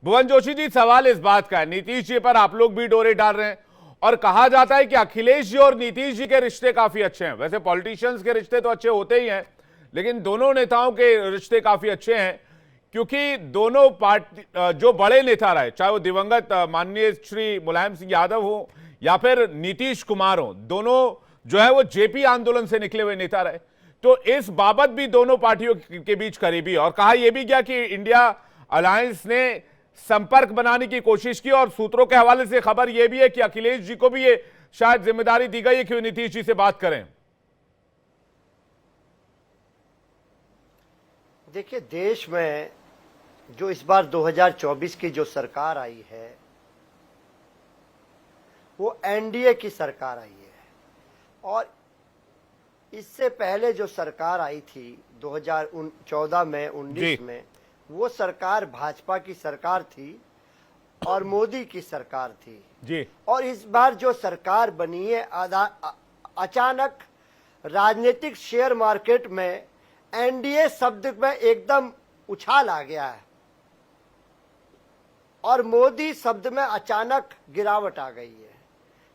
भुवन जोशी जी, सवाल इस बात का है, नीतीश जी पर आप लोग भी डोरे डाल रहे हैं और कहा जाता है कि अखिलेश जी और नीतीश जी के रिश्ते काफी अच्छे हैं। वैसे पॉलिटिशियंस के रिश्ते तो अच्छे होते ही हैं, लेकिन दोनों नेताओं के रिश्ते काफी अच्छे हैं, क्योंकि दोनों पार्टी जो बड़े नेता रहे, चाहे वो दिवंगत माननीय श्री मुलायम सिंह यादव हो या फिर नीतीश कुमार हो, दोनों जो है वो जेपी आंदोलन से निकले हुए नेता रहे। तो इस बाबत भी दोनों पार्टियों के बीच करीबी, और कहा यह भी गया कि इंडिया अलायंस ने संपर्क बनाने की कोशिश की, और सूत्रों के हवाले से खबर यह भी है कि अखिलेश जी को भी ये शायद जिम्मेदारी दी गई है कि नीतीश जी से बात करें। देखिए, देश में जो इस बार 2024 की जो सरकार आई है वो एनडीए की सरकार आई है, और इससे पहले जो सरकार आई थी 2014 में 19 में, वो सरकार भाजपा की सरकार थी और मोदी की सरकार थी जी। और इस बार जो सरकार बनी है, अचानक राजनीतिक शेयर मार्केट में एनडीए शब्द में एकदम उछाल आ गया है और मोदी शब्द में अचानक गिरावट आ गई है,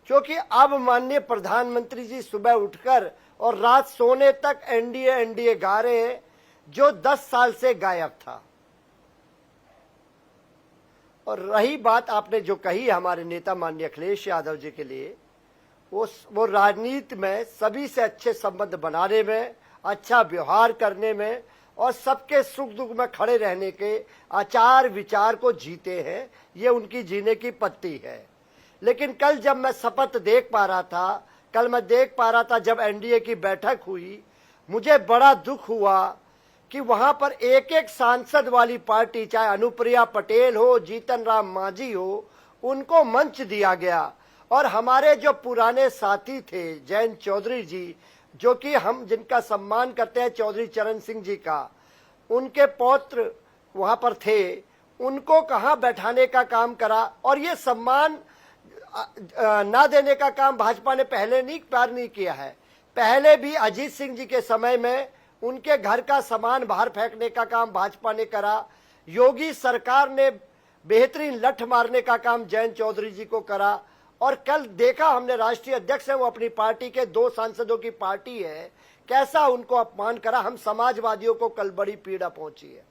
क्योंकि अब माननीय प्रधानमंत्री जी सुबह उठकर और रात सोने तक एनडीए एनडीए गा रहे हैं, जो 10 साल से गायब था। और रही बात आपने जो कही हमारे नेता माननीय अखिलेश यादव जी के लिए, वो राजनीति में सभी से अच्छे संबंध बनाने में, अच्छा व्यवहार करने में और सबके सुख दुख में खड़े रहने के आचार विचार को जीते हैं। ये उनकी जीने की पत्ती है। लेकिन कल जब मैं शपथ देख पा रहा था, जब एनडीए की बैठक हुई, मुझे बड़ा दुख हुआ कि वहां पर एक एक सांसद वाली पार्टी, चाहे अनुप्रिया पटेल हो, जीतन राम मांझी हो, उनको मंच दिया गया। और हमारे जो पुराने साथी थे जयंत चौधरी जी, जो कि हम जिनका सम्मान करते हैं, चौधरी चरण सिंह जी का, उनके पौत्र वहां पर थे, उनको कहां बैठाने का काम करा। और ये सम्मान ना देने का काम भाजपा ने पहले नहीं किया है। पहले भी अजीत सिंह जी के समय में उनके घर का सामान बाहर फेंकने का काम भाजपा ने करा। योगी सरकार ने बेहतरीन लठ मारने का काम जयंत चौधरी जी को करा। और कल देखा हमने, राष्ट्रीय अध्यक्ष है, वो अपनी पार्टी के 2 सांसदों की पार्टी है, कैसा उनको अपमान करा। हम समाजवादियों को कल बड़ी पीड़ा पहुंची है।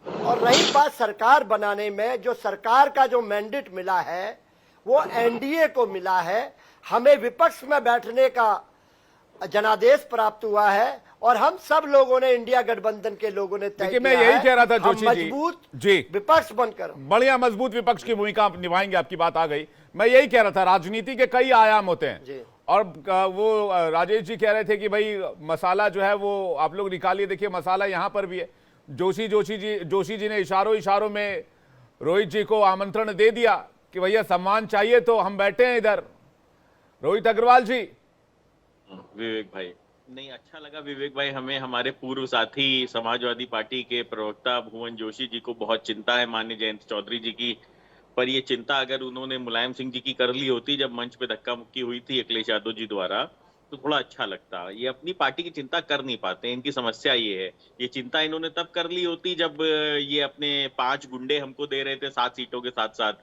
और रही बात सरकार बनाने में, जो सरकार का जो मैंडेट मिला है वो एनडीए को मिला है। हमें विपक्ष में बैठने का जनादेश प्राप्त हुआ है और हम सब लोगों ने, इंडिया गठबंधन के लोगों ने तय किया है, मैं यही कह रहा था जोशी मजबूत जी विपक्ष बनकर, बढ़िया मजबूत विपक्ष की भूमिका आप निभाएंगे। आपकी बात आ गई। मैं यही कह रहा था, राजनीति के कई आयाम होते हैं और वो राजेश जी कह रहे थे कि भाई मसाला जो है वो आप लोग निकालिए। देखिए, मसाला यहां पर भी है। जोशी जी ने इशारों में रोहित जी को आमंत्रण दे दिया कि भैया सम्मान चाहिए तो हम बैठे हैं इधर। रोहित अग्रवाल जी। विवेक भाई, नहीं, अच्छा लगा विवेक भाई, हमें हमारे पूर्व साथी समाजवादी पार्टी के प्रवक्ता भुवन जोशी जी को बहुत चिंता है माननीय जयंत चौधरी जी की। पर ये चिंता अगर उन्होंने मुलायम सिंह जी की कर ली होती जब मंच पे धक्का मुक्की हुई थी अखिलेश यादव जी द्वारा, तो थोड़ा अच्छा लगता। ये अपनी पार्टी की चिंता कर नहीं पाते, इनकी समस्या ये है। ये चिंता इन्होंने तब कर ली होती जब ये अपने 5 गुंडे हमको दे रहे थे 7 सीटों के साथ,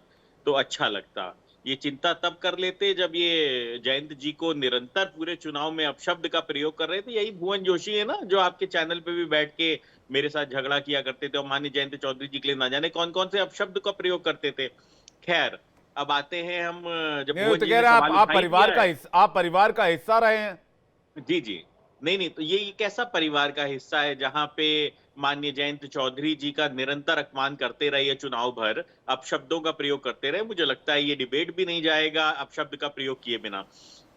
तो अच्छा लगता। ये चिंता तब कर लेते जब ये जयंत जी को निरंतर पूरे चुनाव में अपशब्द का प्रयोग कर रहे थे। यही भुवन जोशी है ना, जो आपके चैनल पे भी बैठ के मेरे साथ झगड़ा किया करते थे और माननीय जयंत चौधरी जी के लिए ना जाने कौन कौन से अपशब्द का प्रयोग करते थे। खैर, अब आते हैं हम जब आप परिवार का हिस्सा रहे हैं। जी, नहीं, तो ये कैसा परिवार का हिस्सा है जहां पे माननीय जयंत चौधरी जी का निरंतर अपमान करते रहे चुनाव भर, अपशब्दों का प्रयोग करते रहे। मुझे लगता है ये डिबेट भी नहीं जाएगा अपशब्द का प्रयोग किए बिना,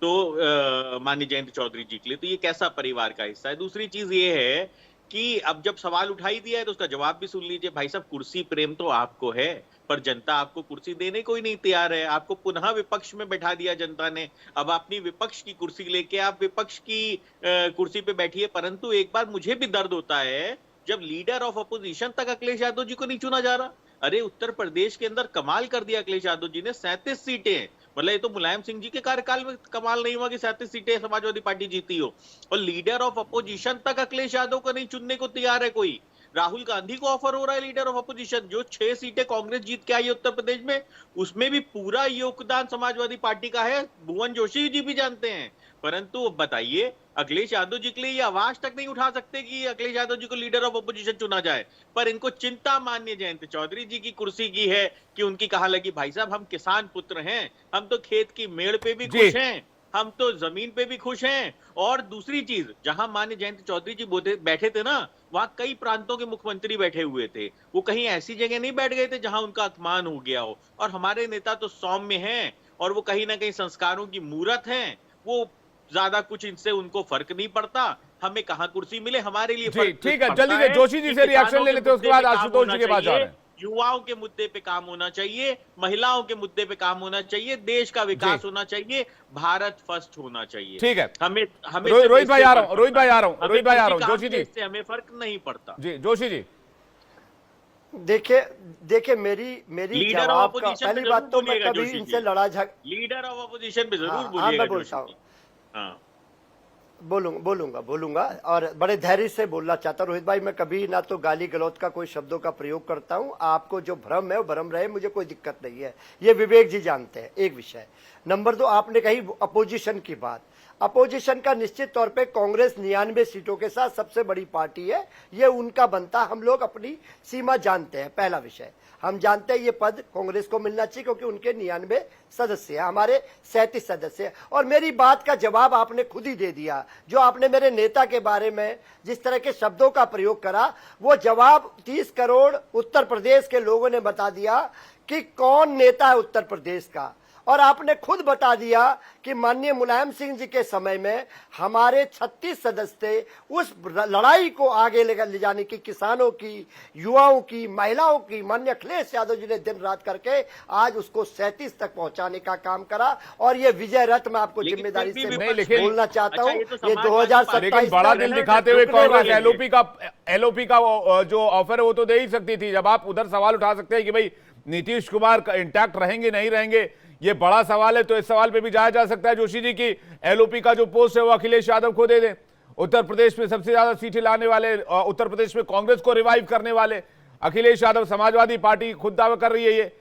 तो माननीय जयंत चौधरी जी के लिए। तो ये कैसा परिवार का हिस्सा है। दूसरी चीज ये है कि अब जब सवाल उठाई दिया है तो उसका जवाब भी सुन लीजिए। भाई साहब, कुर्सी प्रेम तो आपको है, पर जनता आपको कुर्सी देने को ही नहीं तैयार है। आपको पुनः विपक्ष में बैठा दिया जनता ने। अब अपनी विपक्ष की कुर्सी लेके आप विपक्ष की कुर्सी पे बैठिए। परंतु एक बार मुझे भी दर्द होता है जब लीडर ऑफ अपोजिशन तक अखिलेश यादव जी को नहीं चुना जा रहा। अरे, उत्तर प्रदेश के अंदर कमाल कर दिया अखिलेश यादव जी ने, 37 सीटें। मतलब ये तो मुलायम सिंह जी के कार्यकाल में कमाल नहीं हुआ कि 37 सीटें समाजवादी पार्टी जीती हो, और लीडर ऑफ अपोजिशन तक अखिलेश यादव को नहीं चुनने को तैयार है कोई। राहुल गांधी को ऑफर हो रहा है लीडर ऑफ अपोजिशन। जो 6 सीटें कांग्रेस जीत के आई है उत्तर प्रदेश में, उसमें भी पूरा योगदान समाजवादी पार्टी का है, भुवन जोशी जी भी जानते हैं। परंतु बताइए, अखिलेश यादव जी के लिए ये आवाज तक नहीं उठा सकते कि अखिलेश यादव जी को लीडर ऑफ अपोजिशन चुना जाए। पर इनको चिंता माननीय जयंत चौधरी जी की कुर्सी की है कि उनकी कहा लगी, भाई साहब हम किसान पुत्र हैं, हम तो खेत की मेड़ पे भी खुश हैं, हम तो जमीन पे भी खुश हैं। और दूसरी चीज, जहां माननीय जयंत चौधरी जी बैठे थे ना, वहां कई प्रांतों के मुख्यमंत्री बैठे हुए थे। वो कहीं ऐसी जगह नहीं बैठ गए थे जहां उनका अपमान हो गया हो। और हमारे नेता तो सौम्य हैं और वो कहीं ना कहीं संस्कारों की मूरत हैं। वो ज्यादा कुछ इनसे उनको फर्क नहीं पड़ता, हमें कहां कुर्सी मिले, हमारे लिए फर्क ठीक है, पड़ता जल्दी से जोशी जी से रिएक्शन ले लेते हैं, उसके बाद आशुतोष जी के पास जा रहे हैं। युवाओं के मुद्दे पे काम होना चाहिए, महिलाओं के मुद्दे पे काम होना चाहिए, देश का विकास होना चाहिए, भारत फर्स्ट होना चाहिए। ठीक है, हमें रोहित भाई आ रहा हूं, जोशी जी से हमें फर्क नहीं पड़ता। जी जोशी जी, देखिए मेरी जवाब का पहली बात तो मैं कभी इनसे लड़ा लीडर ऑफ अपोजिशन पे जरूर हाँ, बोलिएगा। मैं बोलता हूँ, बोलूंगा और बड़े धैर्य से बोलना चाहता हूँ। रोहित भाई, मैं कभी ना तो गाली गलौज का कोई शब्दों का प्रयोग करता हूँ। आपको जो भ्रम है वो भ्रम रहे, मुझे कोई दिक्कत नहीं है, ये विवेक जी जानते हैं। एक विषय। नंबर 2, आपने कही अपोजिशन की बात। अपोजिशन का निश्चित तौर पे कांग्रेस 99 सीटों के साथ सबसे बड़ी पार्टी है, ये उनका बनता, हम लोग अपनी सीमा जानते हैं। पहला विषय, हम जानते हैं ये पद कांग्रेस को मिलना चाहिए क्योंकि उनके 99 सदस्य हैं, हमारे 37 सदस्य हैं। और मेरी बात का जवाब आपने खुद ही दे दिया। जो आपने मेरे नेता के बारे में जिस तरह के शब्दों का प्रयोग करा, वो जवाब 30 करोड़ उत्तर प्रदेश के लोगों ने बता दिया कि कौन नेता है उत्तर प्रदेश का। और आपने खुद बता दिया कि माननीय मुलायम सिंह जी के समय में हमारे 36 सदस्य थे। उस लड़ाई को आगे ले जाने की, किसानों की, युवाओं की, महिलाओं की, माननीय अखिलेश यादव जी ने दिन रात करके आज उसको 37 तक पहुंचाने का काम करा। और ये विजय रथ मैं आपको जिम्मेदारी से बोलना चाहता हूँ, ये 2027 बड़ा दिल दिखाते हुए कांग्रेस एलओपी का जो ऑफर है वो तो दे ही सकती थी। जब आप उधर सवाल उठा सकते हैं कि भाई नीतीश कुमार इंटैक्ट रहेंगे नहीं रहेंगे, ये बड़ा सवाल है, तो इस सवाल पे भी जाया जा सकता है जोशी जी की एलओपी का जो पोस्ट है वो अखिलेश यादव को दे दें। उत्तर प्रदेश में सबसे ज्यादा सीटें लाने वाले, उत्तर प्रदेश में कांग्रेस को रिवाइव करने वाले अखिलेश यादव, समाजवादी पार्टी खुद दावा कर रही है ये